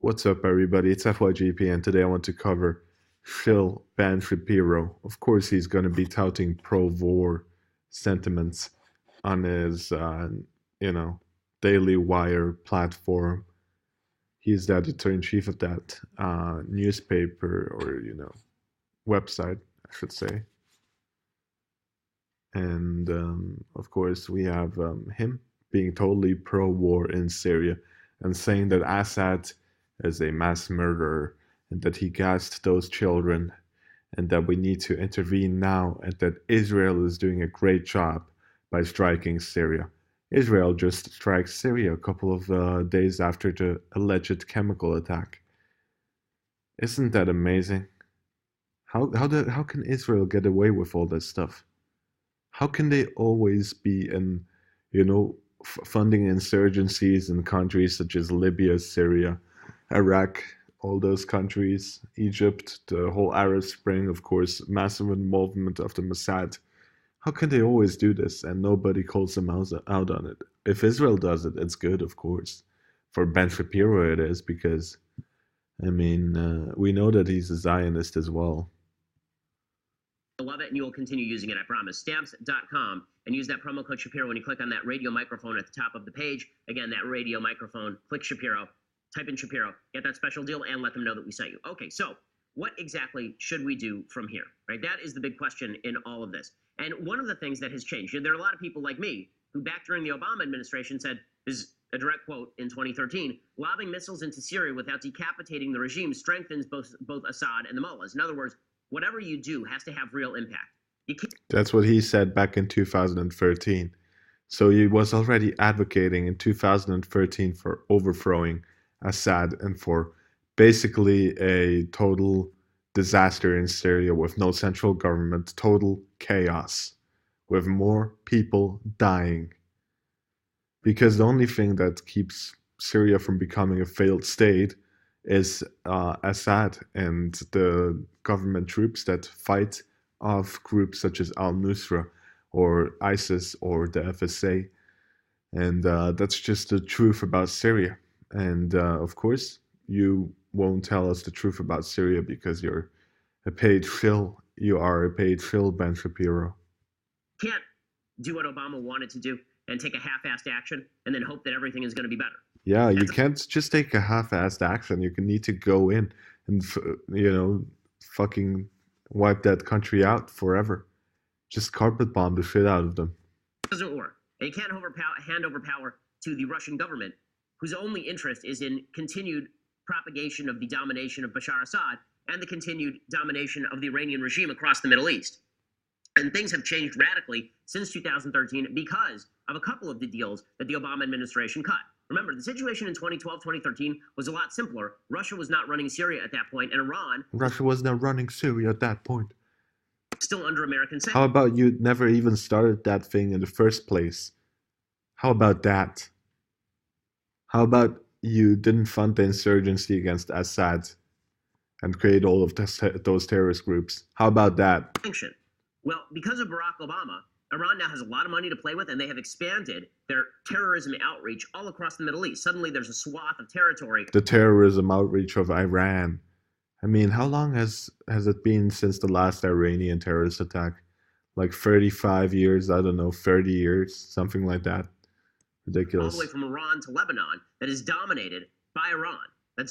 What's up, everybody? It's FYGP, and today I want to cover Shapiro. Of course, he's going to be touting pro-war sentiments on his, you know, Daily Wire platform. He's the editor-in-chief of that newspaper or, website, I should say. And, of course, we have him being totally pro-war in Syria and saying that Assad is a mass murderer and that he gassed those children and that we need to intervene now and that Israel is doing a great job by striking Syria. Israel just strikes Syria a couple of days after the alleged chemical attack. Isn't that amazing? How can Israel get away with all this stuff? How can they always be in, funding insurgencies in countries such as Libya, Syria, Iraq, all those countries, Egypt, the whole Arab Spring, of course, massive involvement of the Mossad. How can they always do this and nobody calls them out on it? If Israel does it, it's good, of course. For Ben Shapiro, it is because, we know that he's a Zionist as well. Love it, and you will continue using it, I promise. Stamps.com, and use that promo code Shapiro when you click on that radio microphone at the top of the page. Again, that radio microphone, click Shapiro, type in Shapiro, get that special deal, and let them know that we sent you. Okay, so what exactly should we do from here, right? That is the big question in all of this. And one of the things that has changed, there are a lot of people like me who back during the Obama administration said, this is a direct quote in 2013, lobbing missiles into Syria without decapitating the regime strengthens both Assad and the mullahs. In other words, whatever you do has to have real impact. That's what he said back in 2013. So he was already advocating in 2013 for overthrowing Assad and for basically a total disaster in Syria with no central government, total chaos, with more people dying. Because the only thing that keeps Syria from becoming a failed state is Assad and the government troops that fight off groups such as al-Nusra or ISIS or the FSA. And that's just the truth about Syria. And of course, you won't tell us the truth about Syria because you're a paid shill. You are a paid shill, Ben Shapiro. Can't do what Obama wanted to do and take a half-assed action and then hope that everything is going to be better. Yeah, you can't just take a half-assed action. You need to go in and, fucking wipe that country out forever. Just carpet bomb the shit out of them. It doesn't work. And you can't hand over power to the Russian government, whose only interest is in continued propagation of the domination of Bashar Assad and the continued domination of the Iranian regime across the Middle East. And things have changed radically since 2013 because of a couple of the deals that the Obama administration cut. Remember, the situation in 2012, 2013 was a lot simpler. Russia was not running Syria at that point, and Iran... Russia was not running Syria at that point. Still under American sanctions. How about you never even started that thing in the first place? How about that? How about you didn't fund the insurgency against Assad and create all of those terrorist groups? How about that? Well, because of Barack Obama, Iran now has a lot of money to play with, and they have expanded their terrorism outreach all across the Middle East. Suddenly, there's a swath of territory. The terrorism outreach of Iran. How long has it been since the last Iranian terrorist attack? Like 35 years, I don't know, 30 years, something like that. Ridiculous. All the way from Iran to Lebanon, that is dominated by Iran. And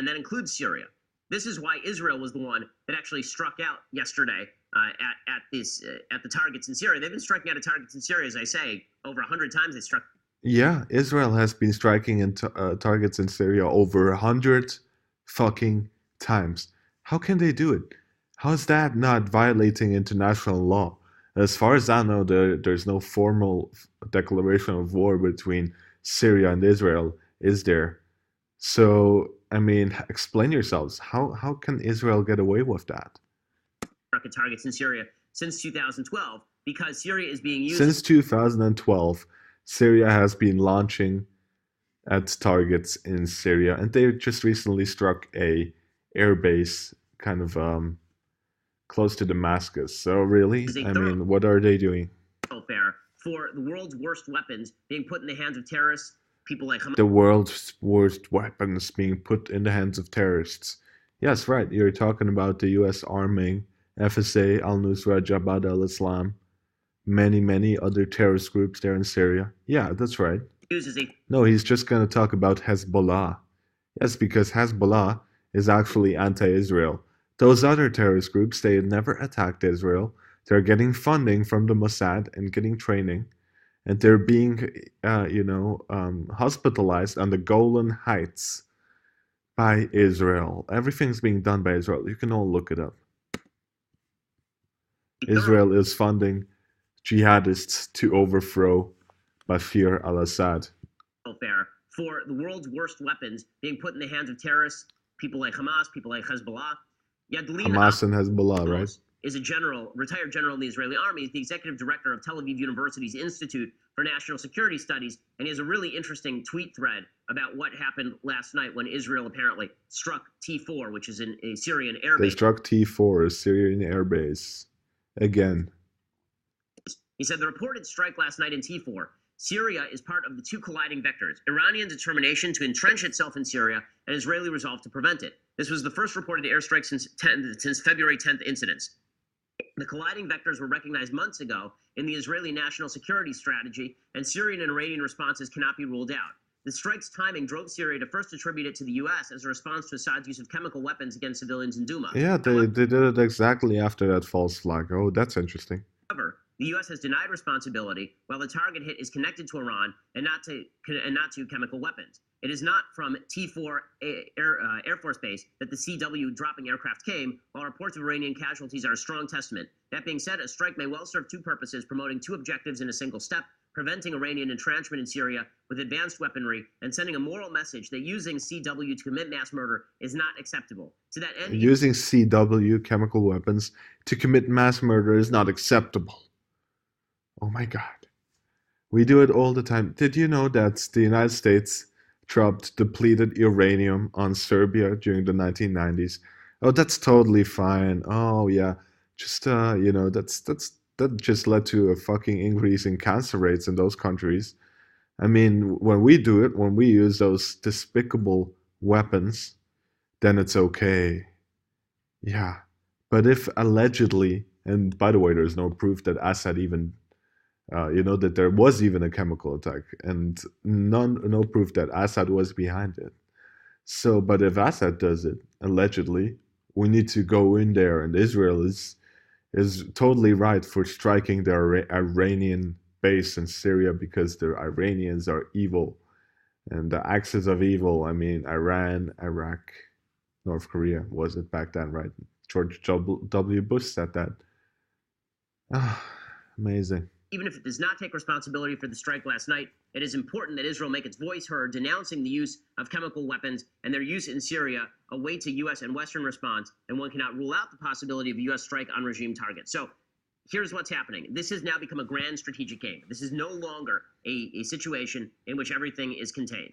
that includes Syria. This is why Israel was the one that actually struck out yesterday at the targets in Syria. They've been striking out at targets in Syria, as I say, over 100 times they struck. Yeah, Israel has been striking into targets in Syria over 100 fucking times. How can they do it? How is that not violating international law? As far as I know, there's no formal declaration of war between Syria and Israel, is there? So, explain yourselves. How can Israel get away with that? Targets in Syria since 2012 because Syria is being used. Since 2012, Syria has been launching at targets in Syria, and they just recently struck a airbase kind of close to Damascus. So really, what are they doing? For the world's worst weapons being put in the hands of terrorists people like Hamas. The world's worst weapons being put in the hands of terrorists. Yes, right. You're talking about the U.S. arming FSA, al-Nusra, Jabhat al-Islam, many other terrorist groups there in Syria. Yeah, that's right. No, he's just going to talk about Hezbollah. Yes, because Hezbollah is actually anti-Israel. Those other terrorist groups, they had never attacked Israel. They're getting funding from the Mossad and getting training, and they're being, hospitalized on the Golan Heights by Israel. Everything's being done by Israel. You can all look it up. Israel is funding jihadists to overthrow Bashar al-Assad. For the world's worst weapons being put in the hands of terrorists, people like Hamas, people like Hezbollah. Hamas and Hezbollah, right? Is a general, retired general in the Israeli army. He's the executive director of Tel Aviv University's Institute for National Security Studies, and he has a really interesting tweet thread about what happened last night when Israel apparently struck T4, which is a Syrian airbase. They struck T4, a Syrian airbase. Again. He said the reported strike last night in T4. Syria is part of the two colliding vectors, Iranian determination to entrench itself in Syria and Israeli resolve to prevent it. This was the first reported airstrike since February 10th incidents. The colliding vectors were recognized months ago in the Israeli national security strategy, and Syrian and Iranian responses cannot be ruled out. The strike's timing drove Syria to first attribute it to the U.S. as a response to Assad's use of chemical weapons against civilians in Douma. Yeah, they did it exactly after that false flag. Oh, that's interesting. However, the U.S. has denied responsibility, while the target hit is connected to Iran and not to chemical weapons. It is not from T4 Air Force Base that the CW dropping aircraft came, while reports of Iranian casualties are a strong testament. That being said, a strike may well serve two purposes, promoting two objectives in a single step: preventing Iranian entrenchment in Syria with advanced weaponry, and sending a moral message that using CW to commit mass murder is not acceptable. To that end, using CW, chemical weapons, to commit mass murder is not acceptable. Oh my God. We do it all the time. Did you know that the United States dropped depleted uranium on Serbia during the 1990s? Oh, that's totally fine. Oh yeah, just that just led to a fucking increase in cancer rates in those countries. I mean, when we do it, when we use those despicable weapons, then it's okay. Yeah, but if allegedly, and by the way, there's no proof that Assad even that there was even a chemical attack, and no proof that Assad was behind it. So, but if Assad does it, allegedly, we need to go in there, and Israel is totally right for striking the Iranian base in Syria because the Iranians are evil, and the axis of evil. I mean, Iran, Iraq, North Korea was it back then, right? George W. Bush said that. Ah, amazing. Even if it does not take responsibility for the strike last night, it is important that Israel make its voice heard, denouncing the use of chemical weapons and their use in Syria awaits a U.S. and Western response, and one cannot rule out the possibility of a U.S. strike on regime targets. So here's what's happening. This has now become a grand strategic game. This is no longer a situation in which everything is contained.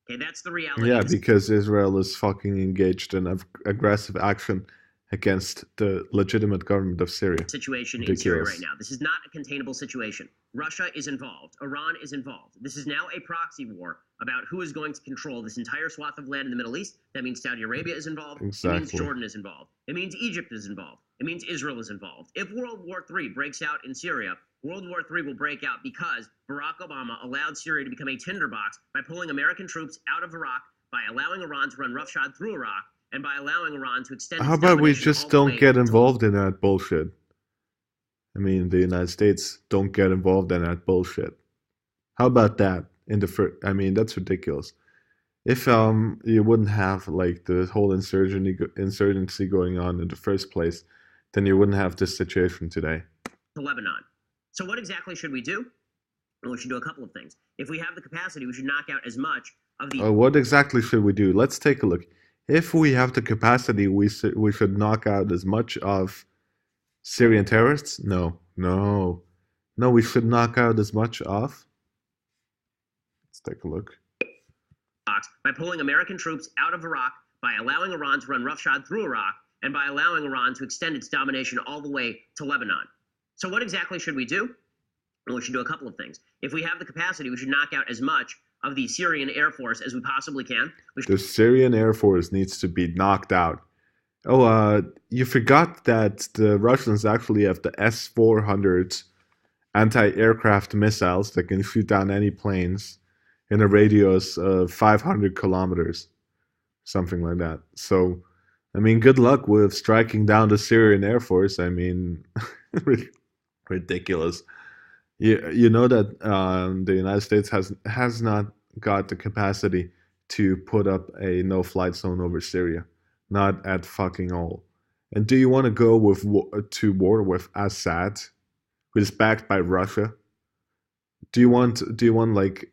Okay, that's the reality. Yeah, because Israel is fucking engaged in aggressive action against the legitimate government of Syria. Situation in Syria right now. This is not a containable situation. Russia is involved. Iran is involved. This is now a proxy war about who is going to control this entire swath of land in the Middle East. That means Saudi Arabia is involved. Exactly. It means Jordan is involved. It means Egypt is involved. It means Israel is involved. If World War III breaks out in Syria, World War III will break out because Barack Obama allowed Syria to become a tinderbox by pulling American troops out of Iraq, by allowing Iran to run roughshod through Iraq, and by allowing Iran to extend. How about we just don't get involved in that bullshit? I mean, the United States don't get involved in that bullshit. How about that? I mean, that's ridiculous. If you wouldn't have like the whole insurgency going on in the first place, then you wouldn't have this situation today. To Lebanon. So what exactly should we do? Well, we should do a couple of things. If we have the capacity, we should knock out as much of the. What exactly should we do? Let's take a look. If we have the capacity, we should knock out as much of Syrian terrorists? No. We should knock out as much of. Let's take a look. By pulling American troops out of Iraq, by allowing Iran to run roughshod through Iraq, and by allowing Iran to extend its domination all the way to Lebanon. So what exactly should we do? Well, we should do a couple of things. If we have the capacity, we should knock out as much of the Syrian Air Force as we possibly can. The Syrian Air Force needs to be knocked out. Oh, you forgot that the Russians actually have the S-400 anti-aircraft missiles that can shoot down any planes in a radius of 500 kilometers, something like that. So, I mean, good luck with striking down the Syrian Air Force. I mean, ridiculous. You know that the United States has not got the capacity to put up a no-flight zone over Syria, not at fucking all. And do you want to go to war with Assad, who is backed by Russia? Do you want like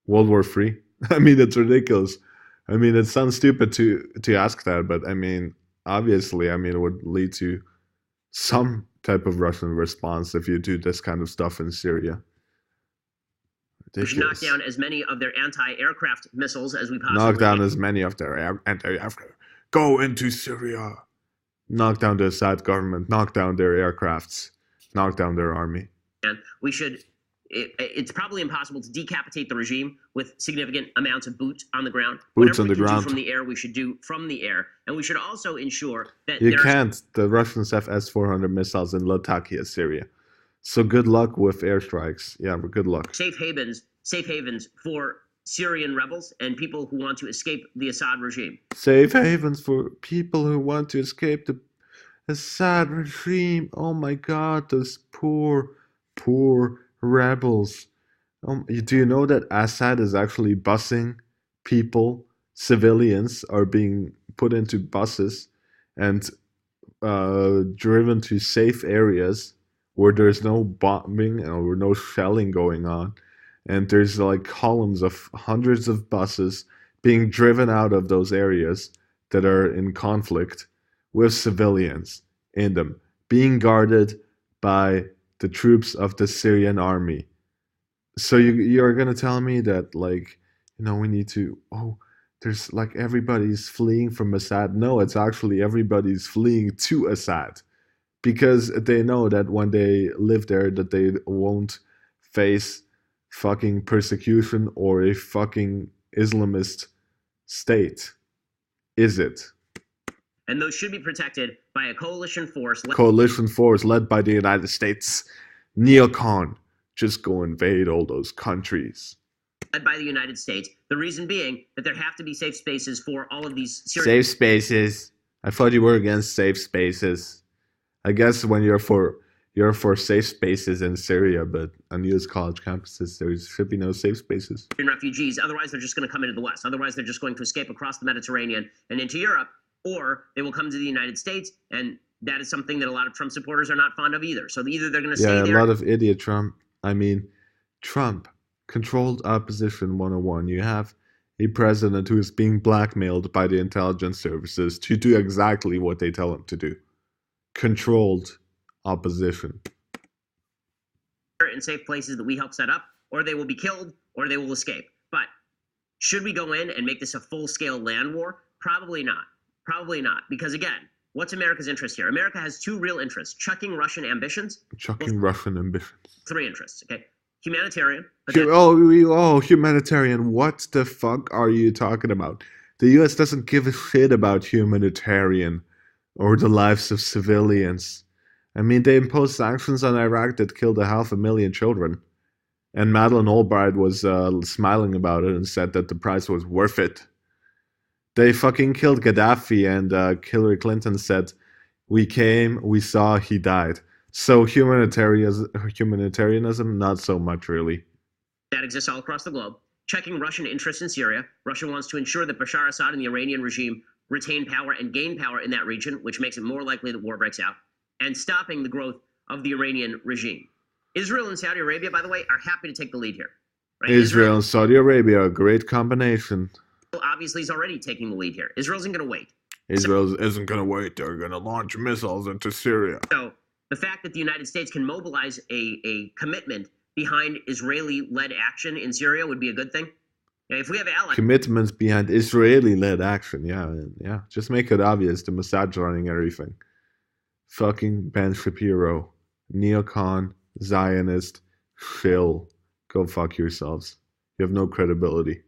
World War Three? I mean, it's ridiculous. I mean, it sounds stupid to ask that, but I mean, obviously, I mean, it would lead to some type of Russian response if you do this kind of stuff in Syria. We should knock down as many of their anti-aircraft missiles as we possibly knock down can. as many of their anti-aircraft. Go into Syria. Knock down the Assad government. Knock down their aircrafts. Knock down their army. And we should. It's probably impossible to decapitate the regime with significant amounts of boots on the ground. Boots Whatever on the we can ground. do from the air, we should do from the air, and we should also ensure that You can't. The Russians have S-400 missiles in Latakia, Syria. So good luck with airstrikes. Yeah, but good luck. safe havens for Syrian rebels and people who want to escape the Assad regime. Safe havens for people who want to escape the Assad regime. Oh my God, those poor rebels. Do you know that Assad is actually busing people? Civilians are being put into buses and driven to safe areas where there's no bombing or no shelling going on. And there's like columns of hundreds of buses being driven out of those areas that are in conflict with civilians in them, being guarded by the troops of the Syrian army. So you're gonna tell me that we need to there's like everybody's fleeing from Assad. No, it's actually everybody's fleeing to Assad because they know that when they live there that they won't face fucking persecution or a fucking Islamist state. Is it? And those should be protected by a coalition force. Coalition force led by the United States. Neocon. Just go invade all those countries. Led by the United States. The reason being that there have to be safe spaces for all of these Syrian... Safe spaces? I thought you were against safe spaces. I guess when you're for safe spaces in Syria, but on U.S. college campuses, there should be no safe spaces. Refugees. Otherwise, they're just going to come into the West. Otherwise, they're just going to escape across the Mediterranean and into Europe, or they will come to the United States, and that is something that a lot of Trump supporters are not fond of either. So either they're going to stay there. Yeah, a lot of idiot Trump. I mean, Trump, controlled opposition 101. You have a president who is being blackmailed by the intelligence services to do exactly what they tell him to do. Controlled opposition. In safe places that we help set up, or they will be killed, or they will escape. But should we go in and make this a full-scale land war? Probably not. Probably not. Because again, what's America's interest here? America has two real interests: chucking Russian ambitions. Russian ambitions. Three interests, okay? Humanitarian. Humanitarian. What the fuck are you talking about? The U.S. doesn't give a shit about humanitarian or the lives of civilians. I mean, they imposed sanctions on Iraq that killed 500,000 children. And Madeleine Albright was smiling about it and said that the price was worth it. They fucking killed Gaddafi, and Hillary Clinton said, "We came, we saw, he died." So humanitarianism, not so much, really. That exists all across the globe. Checking Russian interests in Syria. Russia wants to ensure that Bashar Assad and the Iranian regime retain power and gain power in that region, which makes it more likely that war breaks out, and stopping the growth of the Iranian regime. Israel and Saudi Arabia, by the way, are happy to take the lead here. Right? Israel and Saudi Arabia, a great combination. Obviously is already taking the lead here. Israel isn't going to wait. Israel isn't going to wait. They're going to launch missiles into Syria. So the fact that the United States can mobilize a commitment behind Israeli-led action in Syria would be a good thing. If we have allies... Commitments behind Israeli-led action, yeah. Just make it obvious, the Mossad running everything. Fucking Ben Shapiro. Neocon, Zionist, shill. Go fuck yourselves. You have no credibility.